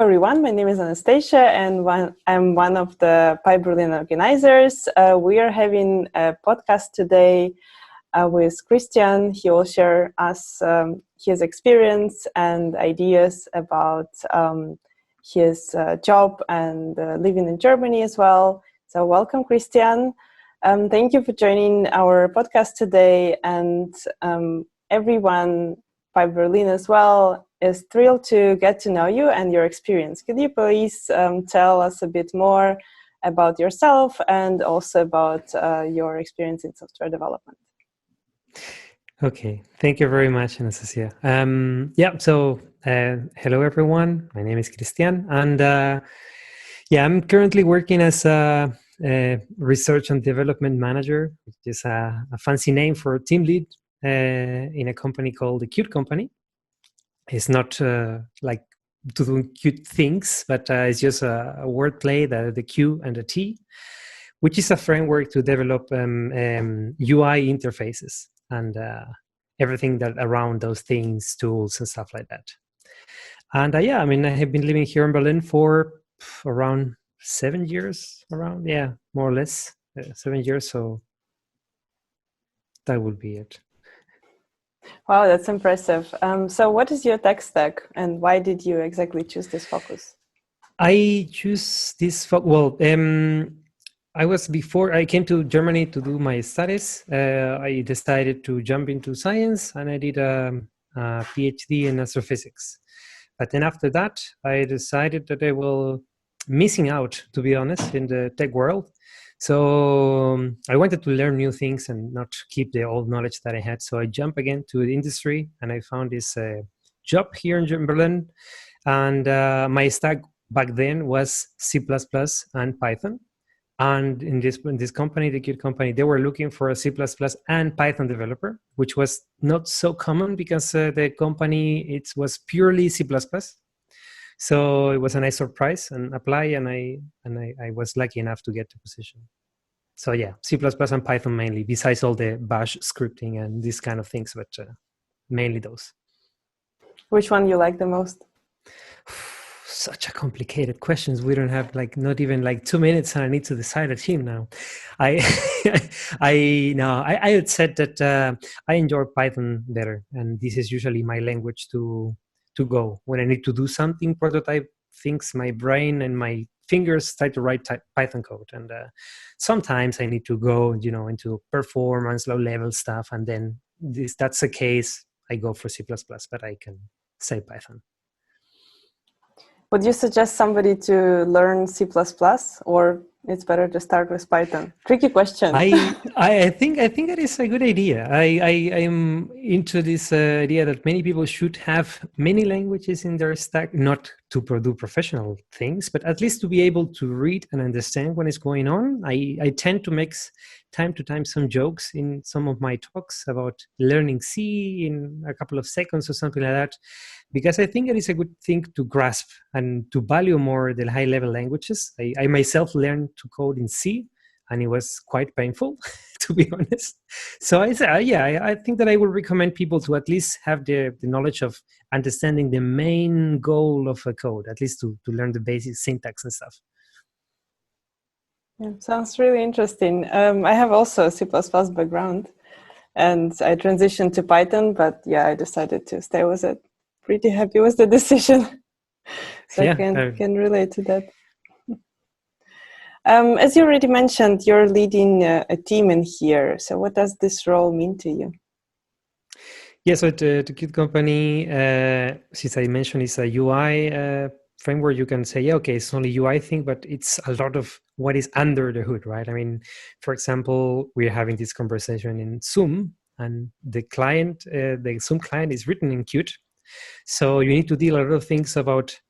everyone, my name is Anastasia and I'm one of the PyBerlin organizers. We are having a podcast today with Cristián. He will share us his experience and ideas about his job and living in Germany as well. So welcome, Cristián. Thank you for joining our podcast today, and everyone, PyBerlin as well, is thrilled to get to know you and your experience. Could you please tell us a bit more about yourself and also about your experience in software development? Okay, thank you very much, Anastasia. Hello everyone. My name is Cristián, and I'm currently working as a research and development manager, which is a fancy name for a team lead in a company called the Qt company. It's not like to do cute things, but it's just a wordplay, the Q and the T, which is a framework to develop UI interfaces and everything that around those things, tools and stuff like that. And I have been living here in Berlin for around 7 years, more or less 7 years. So that would be it. Wow, that's impressive. So what is your tech stack and why did you exactly choose this focus? I choose this before I came to Germany to do my studies, I decided to jump into science and I did a PhD in astrophysics. But then after that, I decided that I will missing out, to be honest, in the tech world. So I wanted to learn new things and not keep the old knowledge that I had. So I jumped again to the industry and I found this job here in Berlin. And my stack back then was C++ and Python. And in this company, the Qt company, they were looking for a C++ and Python developer, which was not so common because the company, it was purely C++. So it was a nice surprise and apply, and I was lucky enough to get the position. So yeah, C++ and Python mainly, besides all the bash scripting and these kind of things, but mainly those. Which one you like the most? Such a complicated questions. We don't have not even 2 minutes, and I need to decide a team now. I had said that I enjoy Python better, and this is usually my language to go when I need to do something, prototype things. My brain and my fingers start to write Python code, and sometimes I need to go, into performance, low level stuff, and then that's the case. I go for C++, but I can say Python. Would you suggest somebody to learn C++, or it's better to start with Python? Tricky question. I think that is a good idea. I am into this idea that many people should have many languages in their stack, not to do professional things, but at least to be able to read and understand what is going on. I tend to make time to time some jokes in some of my talks about learning C in a couple of seconds or something like that, because I think it is a good thing to grasp and to value more the high-level languages. I myself learned to code in C, and it was quite painful, to be honest. So I think that I would recommend people to at least have the knowledge of understanding the main goal of a code, at least to learn the basic syntax and stuff. Yeah, sounds really interesting. I have also a C++ background, and I transitioned to Python, but I decided to stay with it. Pretty happy with the decision. So I can relate to that. As you already mentioned, you're leading a team in here. So what does this role mean to you? Yeah, so the Qt company, since I mentioned, it's a UI framework. You can say, it's only UI thing, but it's a lot of what is under the hood, right? I mean, for example, we're having this conversation in Zoom, and the client, the Zoom client is written in Qt. So you need to deal a lot of things about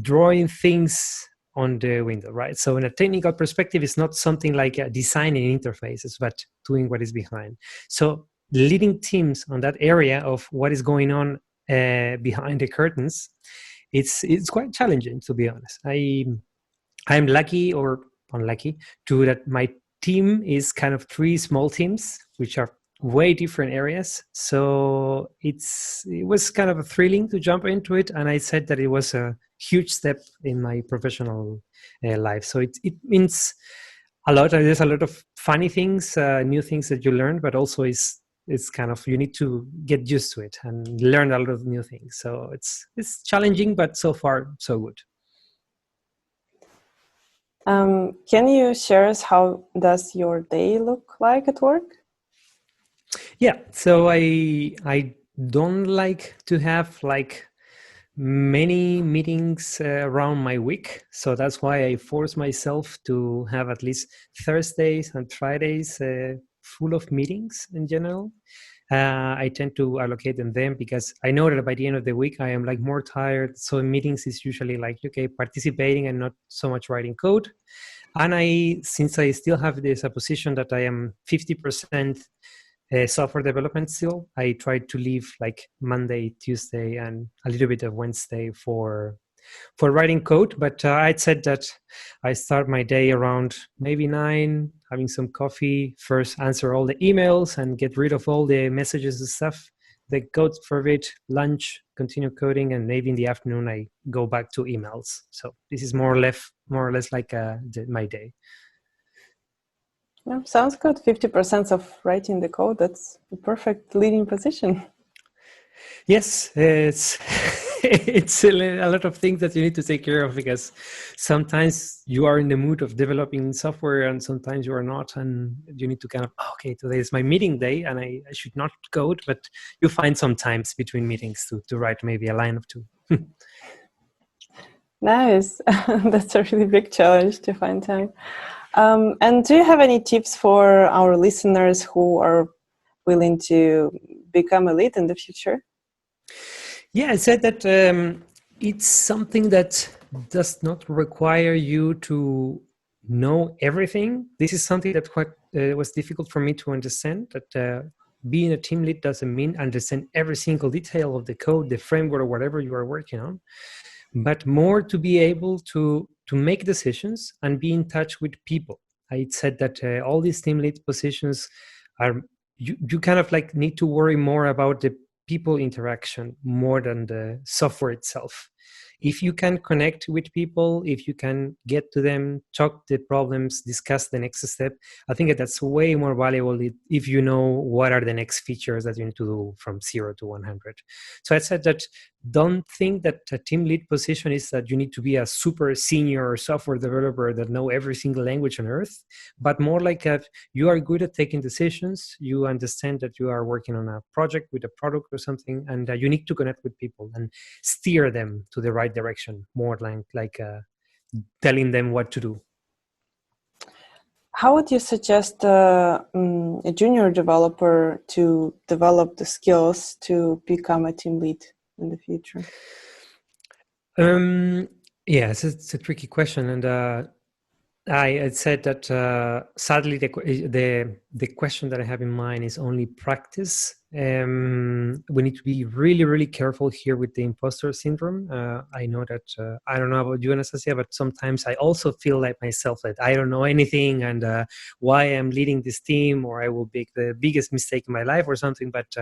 drawing things on the window, right? So in a technical perspective, it's not something like designing interfaces, but doing what is behind. So leading teams on that area of what is going on behind the curtains, it's quite challenging, to be honest. I'm lucky or unlucky that my team is kind of 3 small teams, which are way different areas. So it was kind of thrilling to jump into it, and I said that it was a huge step in my professional life. So it means a lot. There's a lot of funny things, new things that you learn, but also it's kind of, you need to get used to it and learn a lot of new things. So it's challenging, but so far so good. Can you share us how does your day look like at work? Yeah, so I don't like to have like many meetings around my week, so that's why I force myself to have at least Thursdays and Fridays full of meetings in general. I tend to allocate them because I know that by the end of the week I am like more tired. So in meetings is usually like, okay, participating and not so much writing code. And since I still have this position that I am 50% software development still, I try to leave like Monday, Tuesday, and a little bit of Wednesday for writing code. But I'd said that I start my day around maybe 9, having some coffee, first answer all the emails and get rid of all the messages and stuff. Then code for a bit, lunch, continue coding, and maybe in the afternoon I go back to emails. So this is more or less like my day. Yeah, sounds good. 50% of writing the code, that's a perfect leading position. Yes, it's it's a lot of things that you need to take care of, because sometimes you are in the mood of developing software and sometimes you are not, and you need to kind of, okay, today is my meeting day and I should not code, but you find some times between meetings to write maybe a line or two. Nice. That's a really big challenge to find time. And do you have any tips for our listeners who are willing to become a lead in the future? Yeah, I said that it's something that does not require you to know everything. This is something that was difficult for me to understand, that being a team lead doesn't mean understand every single detail of the code, the framework, or whatever you are working on, but more to be able to make decisions and be in touch with people. I said that all these team lead positions are, you kind of like need to worry more about the people interaction more than the software itself. If you can connect with people, if you can get to them, talk the problems, discuss the next step, I think that's way more valuable if you know what are the next features that you need to do from 0 to 100. So I said that don't think that a team lead position is that you need to be a super senior software developer that know every single language on earth, but more like you are good at taking decisions, you understand that you are working on a project with a product or something, and you need to connect with people and steer them to the right direction, more like telling them what to do. How would you suggest a junior developer to develop the skills to become a team lead in the future? Yes, it's a tricky question, and I had said that sadly the question that I have in mind is only practice. We need to be really, really careful here with the imposter syndrome. I know that I don't know about you, Anastasia, but sometimes I also feel like myself that I don't know anything, and why I'm leading this team, or I will make the biggest mistake in my life or something. But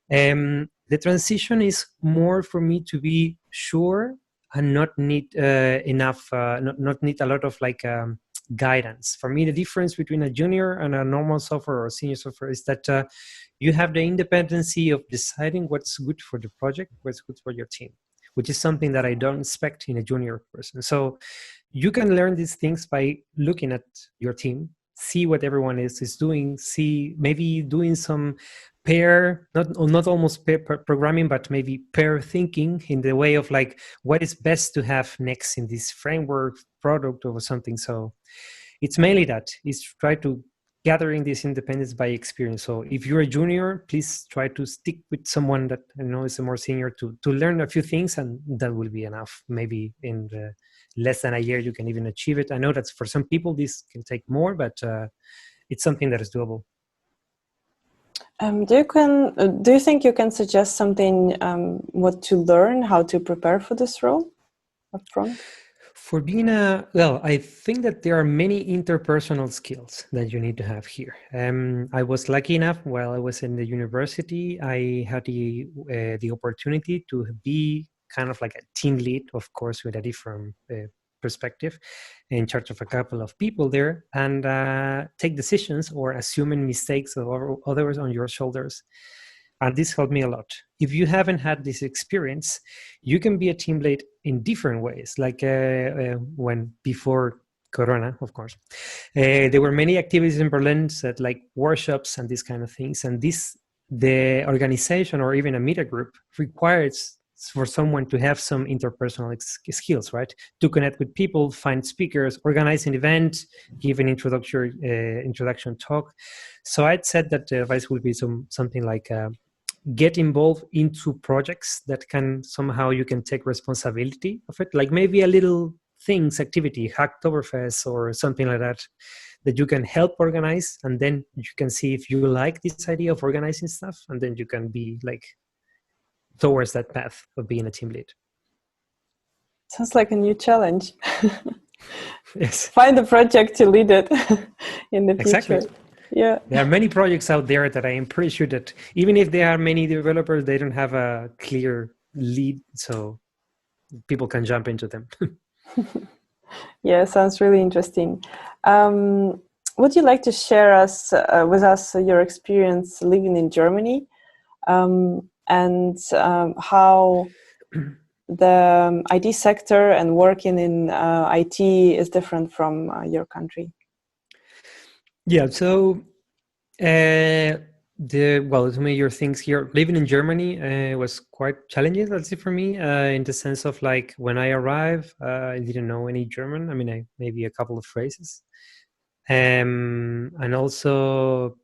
the transition is more for me to be sure and not need enough, not need a lot of like guidance. For me, the difference between a junior and a normal software or senior software is that you have the independency of deciding what's good for the project, what's good for your team, which is something that I don't expect in a junior person. So you can learn these things by looking at your team, see what everyone is doing, see maybe doing some pair, not almost pair programming, but maybe pair thinking in the way of like, what is best to have next in this framework product or something. So it's mainly that, is try to gathering this independence by experience. So if you're a junior, please try to stick with someone that I know is a more senior to learn a few things, and that will be enough. Maybe in less than a year you can even achieve it. I know that for some people this can take more, but it's something that is doable. Do you think you can suggest something what to learn, how to prepare for this role up front? For being I think that there are many interpersonal skills that you need to have here. I was lucky enough while I was in the university, I had the opportunity to be kind of like a team lead, of course, with a different perspective, in charge of a couple of people there, and take decisions or assuming mistakes of others on your shoulders. And this helped me a lot. If you haven't had this experience, you can be a team lead in different ways. Like when before Corona, of course, there were many activities in Berlin, that like workshops and these kind of things. And the organization or even a media group requires for someone to have some interpersonal skills, right? To connect with people, find speakers, organize an event, give an introduction talk. So I'd said that the advice would be something like get involved into projects that can somehow you can take responsibility of it, like maybe a little things activity, Hacktoberfest or something like that, that you can help organize, and then you can see if you like this idea of organizing stuff, and then you can be like towards that path of being a team lead. Sounds like a new challenge. Yes. Find a project to lead it in the future. Exactly. Yeah. There are many projects out there that I am pretty sure that even if there are many developers, they don't have a clear lead, so people can jump into them. Yeah, sounds really interesting. Would you like to share with us your experience living in Germany, and how the IT sector and working in IT is different from your country? Yeah, so the major things here, living in Germany was quite challenging, let's say, for me, in the sense of like when I arrived, I didn't know any German. I mean, maybe a couple of phrases, and also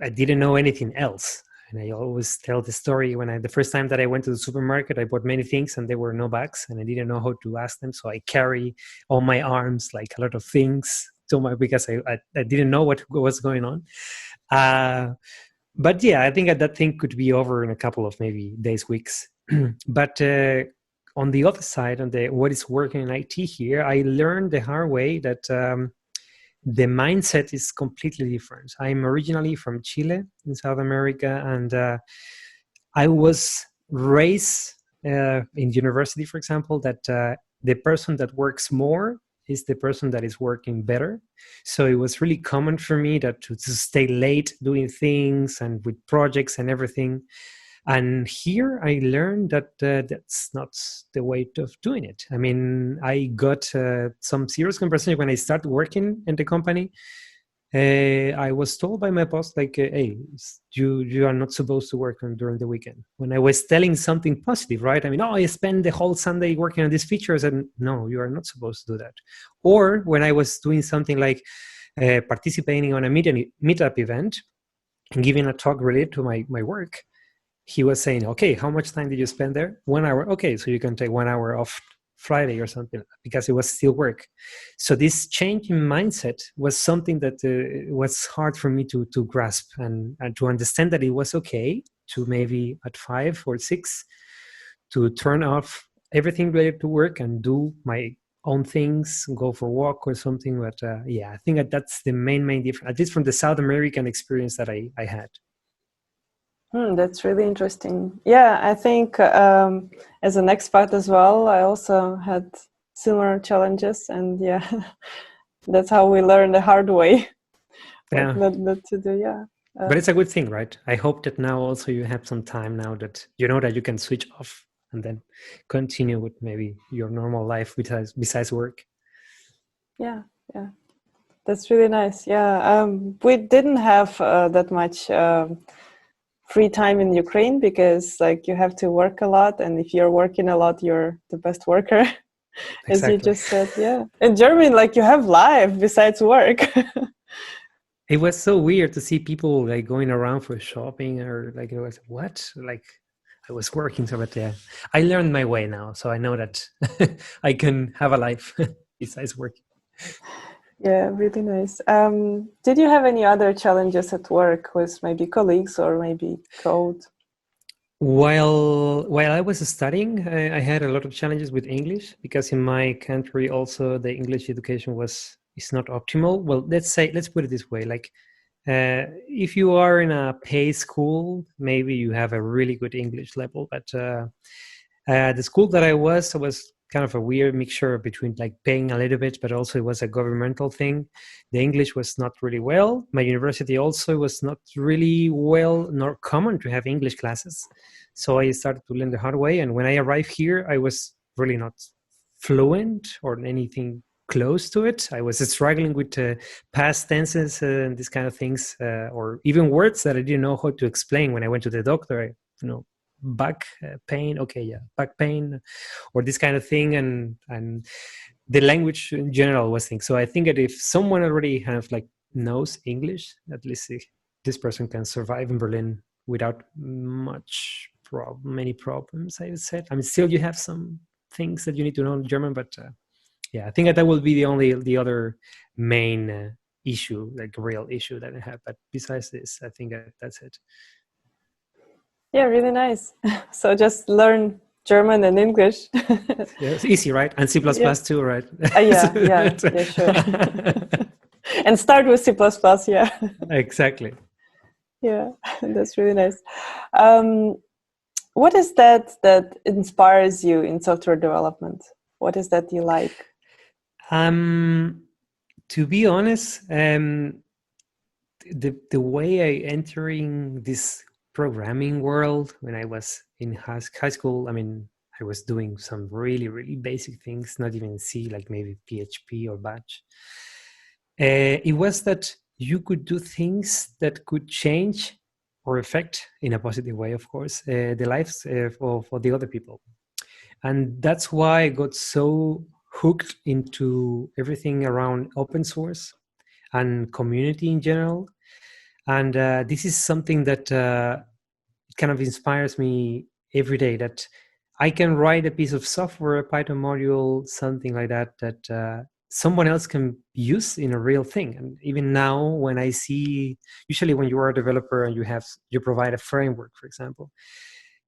I didn't know anything else. And I always tell the story when the first time that I went to the supermarket, I bought many things and there were no bags, and I didn't know how to ask them, so I carry on my arms like a lot of things because I didn't know what was going on. But yeah, I think that thing could be over in a couple of maybe days, weeks. But on the other side, what is working in IT here, I learned the hard way that the mindset is completely different. I'm originally from Chile in South America, and I was raised in university, for example, that the person that works more is the person that is working better. So it was really common for me to stay late doing things and with projects and everything. And here I learned that that's not the way of doing it. I mean, I got some serious conversation when I started working in the company. I was told by my boss, like, hey, you are not supposed to work during the weekend. When I was telling something positive, right? I mean, I spend the whole Sunday working on these features, and no, you are not supposed to do that. Or when I was doing something like participating on a meetup event and giving a talk related to my work, he was saying, okay, how much time did you spend there? 1 hour. Okay, so you can take 1 hour off Friday or something, because it was still work. So this change in mindset was something that was hard for me to grasp and to understand that it was okay to maybe at 5 or 6 to turn off everything related to work and do my own things, go for a walk or something. But yeah, I think that's the main difference, at least from the South American experience that I had. That's really interesting. Yeah, I think as an expat as well, I also had similar challenges, and yeah, that's how we learn the hard way. Yeah. Not to do, yeah. But it's a good thing, right? I hope that now also you have some time now that you know that you can switch off and then continue with maybe your normal life besides work. Yeah, that's really nice. Yeah, we didn't have that much free time in Ukraine, because like you have to work a lot, and if you're working a lot, you're the best worker. As Exactly. you just said. Yeah, in Germany, like you have life besides work. It was so weird to see people like going around for shopping, or like it was what, like I was working. So, but yeah, I learned my way now, so I know that I can have a life besides working. Yeah, really nice. Did you have any other challenges at work with maybe colleagues or maybe code? While I was studying, I had a lot of challenges with English because in my country also the English education is not optimal. Well, let's put it this way: like if you are in a paid school, maybe you have a really good English level. But the school that I was kind of a weird mixture between like paying a little bit, but also it was a governmental thing. The English was not really well. My university also was not really well, nor common to have English classes. So I started to learn the hard way. And when I arrived here, I was really not fluent or anything close to it. I was struggling with past tenses and these kind of things, or even words that I didn't know how to explain when I went to the doctor. Back pain, okay, yeah, back pain, or this kind of thing, and the language in general was things. So I think that if someone already kind of like knows English, at least this person can survive in Berlin without many problems, I would say. I mean, still you have some things that you need to know in German, but yeah, I think that will be the other main issue, like real issue that I have. But besides this, I think that's it. Yeah, really nice. So just learn German and English. Yeah, it's easy, right? And C++ too, right? Yeah, sure. And start with C++, yeah. Exactly. Yeah, that's really nice. What is that inspires you in software development? What is that you like? To be honest, the way I entering this programming world when I was in high school, I mean, I was doing some really, really basic things, not even C, like maybe PHP or Batch. It was that you could do things that could change or affect, in a positive way, of course, the lives for the other people. And that's why I got so hooked into everything around open source and community in general. And this is something that kind of inspires me every day, that I can write a piece of software, a Python module, something like that someone else can use in a real thing. And even now, when I see, usually when you are a developer and you provide a framework, for example,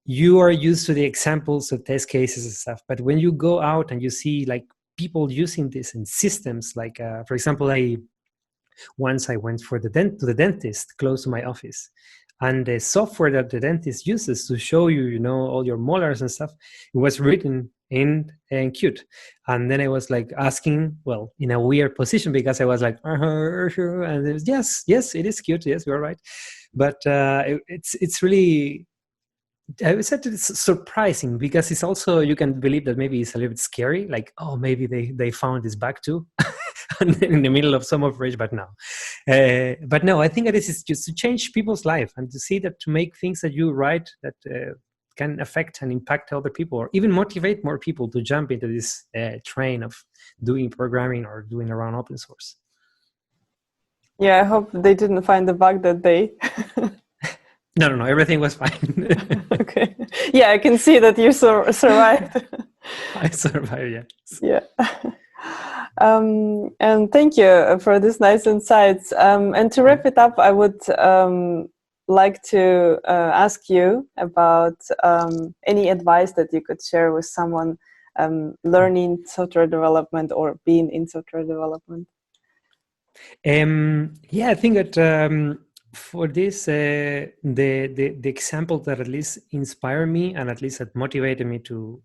you are used to the examples of test cases and stuff. But when you go out and you see like people using this in systems, like for example, once I went to the dentist close to my office, and the software that the dentist uses to show you, all your molars and stuff, it was written in Qt. And then I was like asking, well, in a weird position, because I was like, and it was, yes, it is Qt. Yes, you're right. But it's really, I would say it's surprising, because it's also, you can believe that maybe it's a little bit scary, like, oh, maybe they found this bug too. In the middle of some operation, but no. I think that this is just to change people's life and to see that, to make things that you write that can affect and impact other people, or even motivate more people to jump into this train of doing programming or doing around open source. Yeah, I hope they didn't find the bug that day. No, everything was fine. Okay. Yeah, I can see that you survived. I survived, yes. Yeah. And thank you for these nice insights. And to wrap it up, I would like to ask you about any advice that you could share with someone learning software development or being in software development. Yeah, I think that for this, the example that at least inspired me and at least that motivated me to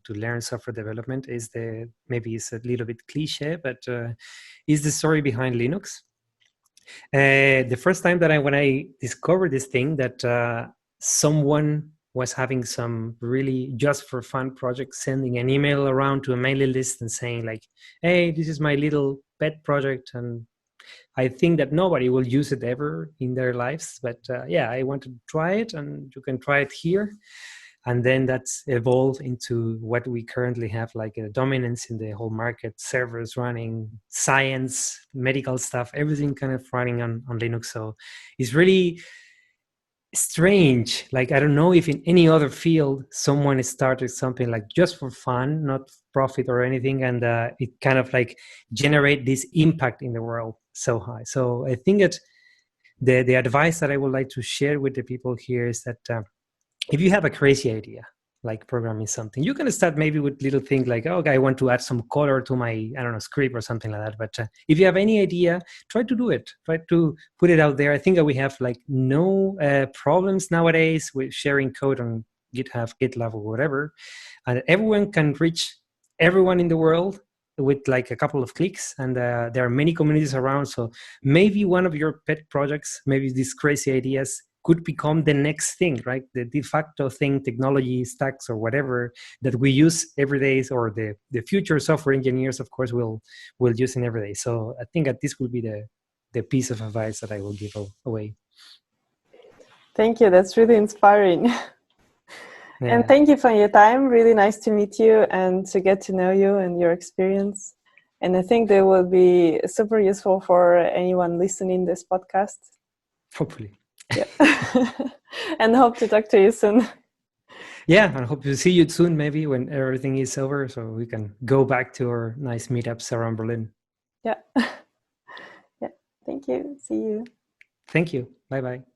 learn software development is maybe it's a little bit cliche, but is the story behind Linux. The first time that when I discovered this thing, that someone was having some really just for fun project, sending an email around to a mailing list and saying like, hey, this is my little pet project, and I think that nobody will use it ever in their lives, but yeah, I want to try it, and you can try it here. And then that's evolved into what we currently have, like a dominance in the whole market, servers running, science, medical stuff, everything kind of running on Linux. So it's really strange. Like, I don't know if in any other field someone started something like just for fun, not profit or anything, and it kind of like generate this impact in the world so high. So I think that the advice that I would like to share with the people here is that if you have a crazy idea, like programming something, you can start maybe with little things like, oh, okay, I want to add some color to my, I don't know, script or something like that. But if you have any idea, try to do it. Try to put it out there. I think that we have like no problems nowadays with sharing code on GitHub, GitLab, or whatever. And everyone can reach everyone in the world with like a couple of clicks. And there are many communities around. So maybe one of your pet projects, maybe these crazy ideas, could become the next thing, right? The de facto thing, technology stacks or whatever that we use every day, or the future software engineers, of course, will use in every day. So I think that this will be the piece of advice that I will give away. Thank you. That's really inspiring. Yeah. And thank you for your time. Really nice to meet you and to get to know you and your experience. And I think they will be super useful for anyone listening this podcast. Hopefully. Yeah. And hope to talk to you soon. Yeah, I hope to see you soon, maybe when everything is over, so we can go back to our nice meetups around Berlin. Yeah. Yeah. Thank you. See you. Thank you. Bye-bye.